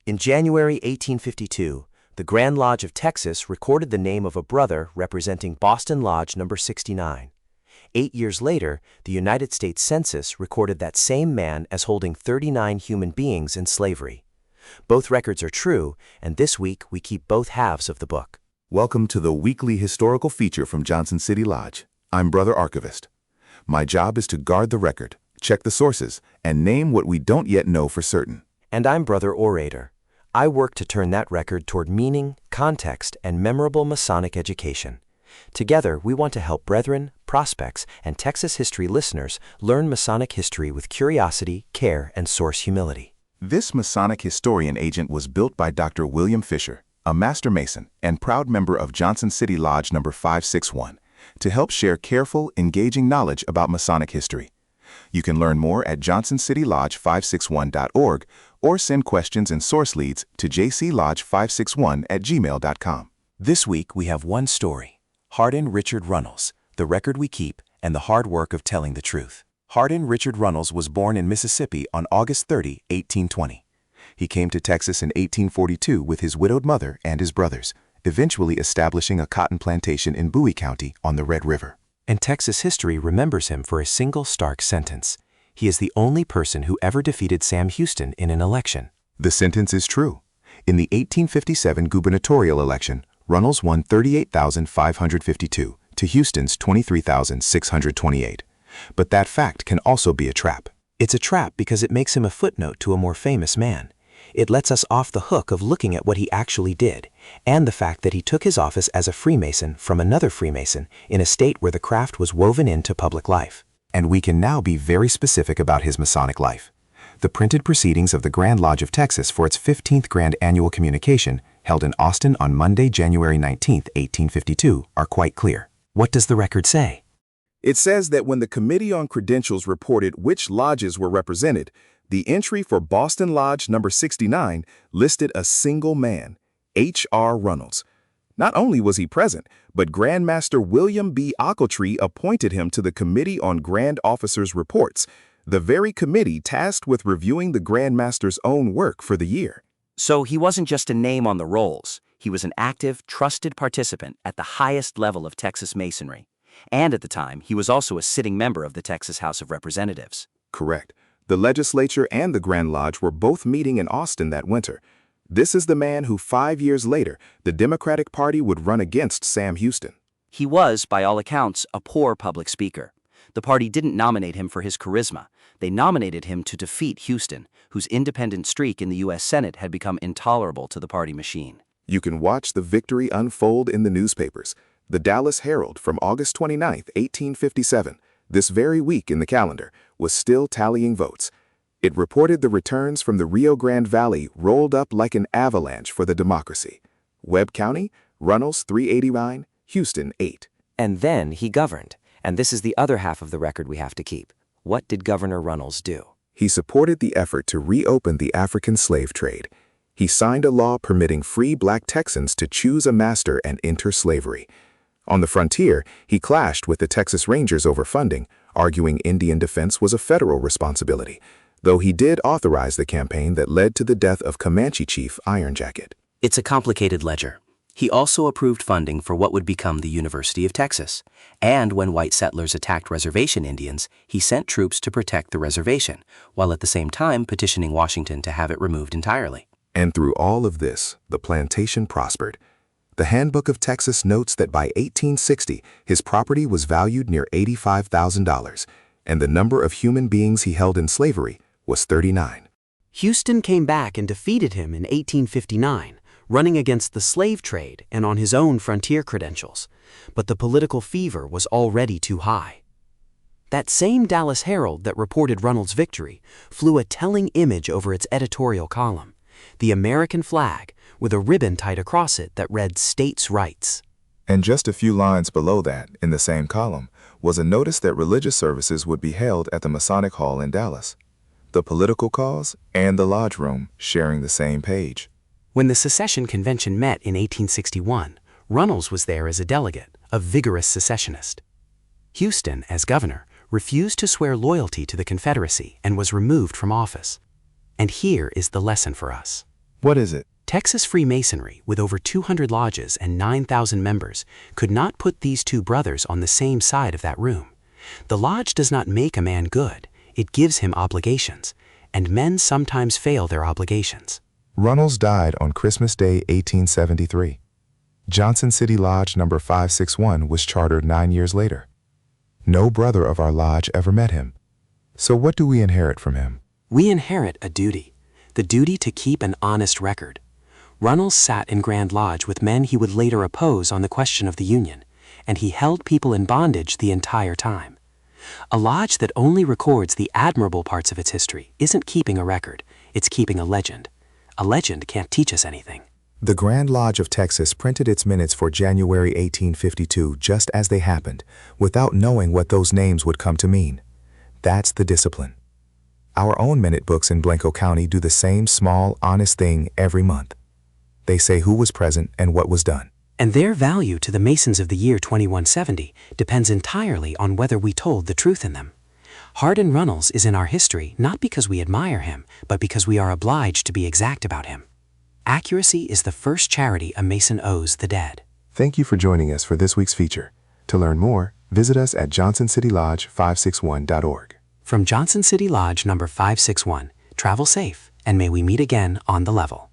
In January 1852, the Grand Lodge of Texas recorded the name of a brother representing Boston Lodge number 69. 8 years later, the United States Census recorded that same man as holding 39 human beings in slavery. Both records are true, and this week we keep both halves of the book. Welcome to the weekly historical feature from Johnson City Lodge. I'm Brother Archivist. My job is to guard the record, check the sources, and name what we don't yet know for certain. And I'm Brother Orator. I work to turn that record toward meaning, context, and memorable Masonic education. Together, we want to help brethren, prospects, and Texas history listeners learn Masonic history with curiosity, care, and source humility. This Masonic historian agent was built by Dr. William Fisher, a Master Mason and proud member of Johnson City Lodge number 561, to help share careful, engaging knowledge about Masonic history. You can learn more at johnsonCityLodge561.org or send questions and source leads to jclodge561@gmail.com. This week, we have one story: Hardin Richard Runnels, the record we keep, and the hard work of telling the truth. Hardin Richard Runnels was born in Mississippi on August 30, 1820. He came to Texas in 1842 with his widowed mother and his brothers, eventually establishing a cotton plantation in Bowie County on the Red River. And Texas history remembers him for a single stark sentence. He is the only person who ever defeated Sam Houston in an election. The sentence is true. In the 1857 gubernatorial election, Runnels won 38,552 to Houston's 23,628. But that fact can also be a trap. It's a trap because it makes him a footnote to a more famous man. It lets us off the hook of looking at what he actually did, and the fact that he took his office as a Freemason from another Freemason in a state where the craft was woven into public life. And we can now be very specific about his Masonic life. The printed proceedings of the Grand Lodge of Texas for its 15th Grand Annual Communication, held in Austin on Monday, January 19, 1852, are quite clear. What does the record say? It says that when the Committee on Credentials reported which lodges were represented, the entry for Boston Lodge number 69 listed a single man, H.R. Runnels. Not only was he present, but Grand Master William B. Ochiltree appointed him to the Committee on Grand Officers' Reports, the very committee tasked with reviewing the Grand Master's own work for the year. So he wasn't just a name on the rolls. He was an active, trusted participant at the highest level of Texas Masonry. And at the time, he was also a sitting member of the Texas House of Representatives. Correct. The legislature and the Grand Lodge were both meeting in Austin that winter. This is the man who 5 years later, the Democratic Party would run against Sam Houston. He was, by all accounts, a poor public speaker. The party didn't nominate him for his charisma. They nominated him to defeat Houston, whose independent streak in the U.S. Senate had become intolerable to the party machine. You can watch the victory unfold in the newspapers. The Dallas Herald from August 29, 1857, this very week in the calendar, was still tallying votes. It reported the returns from the Rio Grande Valley rolled up like an avalanche for the Democracy. Webb County, Runnels 389, Houston 8. And then he governed. And this is the other half of the record we have to keep. What did Governor Runnels do? He supported the effort to reopen the African slave trade. He signed a law permitting free black Texans to choose a master and enter slavery. On the frontier, he clashed with the Texas Rangers over funding, arguing Indian defense was a federal responsibility, though he did authorize the campaign that led to the death of Comanche chief Iron Jacket. It's a complicated ledger. He also approved funding for what would become the University of Texas. And when white settlers attacked reservation Indians, he sent troops to protect the reservation, while at the same time petitioning Washington to have it removed entirely. And through all of this, the plantation prospered. The Handbook of Texas notes that by 1860, his property was valued near $85,000, and the number of human beings he held in slavery was 39. Houston came back and defeated him in 1859, running against the slave trade and on his own frontier credentials. But the political fever was already too high. That same Dallas Herald that reported Runnels' victory flew a telling image over its editorial column: the American flag, with a ribbon tied across it that read "States' Rights." And just a few lines below that, in the same column, was a notice that religious services would be held at the Masonic Hall in Dallas. The political cause and the lodge room sharing the same page. When the secession convention met in 1861, Runnels was there as a delegate, a vigorous secessionist. Houston, as governor, refused to swear loyalty to the Confederacy and was removed from office. And here is the lesson for us. What is it? Texas Freemasonry, with over 200 lodges and 9,000 members, could not put these two brothers on the same side of that room. The lodge does not make a man good, it gives him obligations, and men sometimes fail their obligations. Runnels died on Christmas Day 1873. Johnson City Lodge number 561 was chartered 9 years later. No brother of our lodge ever met him. So what do we inherit from him? We inherit a duty, the duty to keep an honest record. Runnels sat in Grand Lodge with men he would later oppose on the question of the Union, and he held people in bondage the entire time. A lodge that only records the admirable parts of its history isn't keeping a record, it's keeping a legend. A legend can't teach us anything. The Grand Lodge of Texas printed its minutes for January 1852 just as they happened, without knowing what those names would come to mean. That's the discipline. Our own minute books in Blanco County do the same small, honest thing every month. They say who was present and what was done. And their value to the Masons of the year 2170 depends entirely on whether we told the truth in them. Hardin Runnels is in our history not because we admire him, but because we are obliged to be exact about him. Accuracy is the first charity a Mason owes the dead. Thank you for joining us for this week's feature. To learn more, visit us at johnsonCityLodge561.org. From Johnson City Lodge number 561, travel safe, and may we meet again on the level.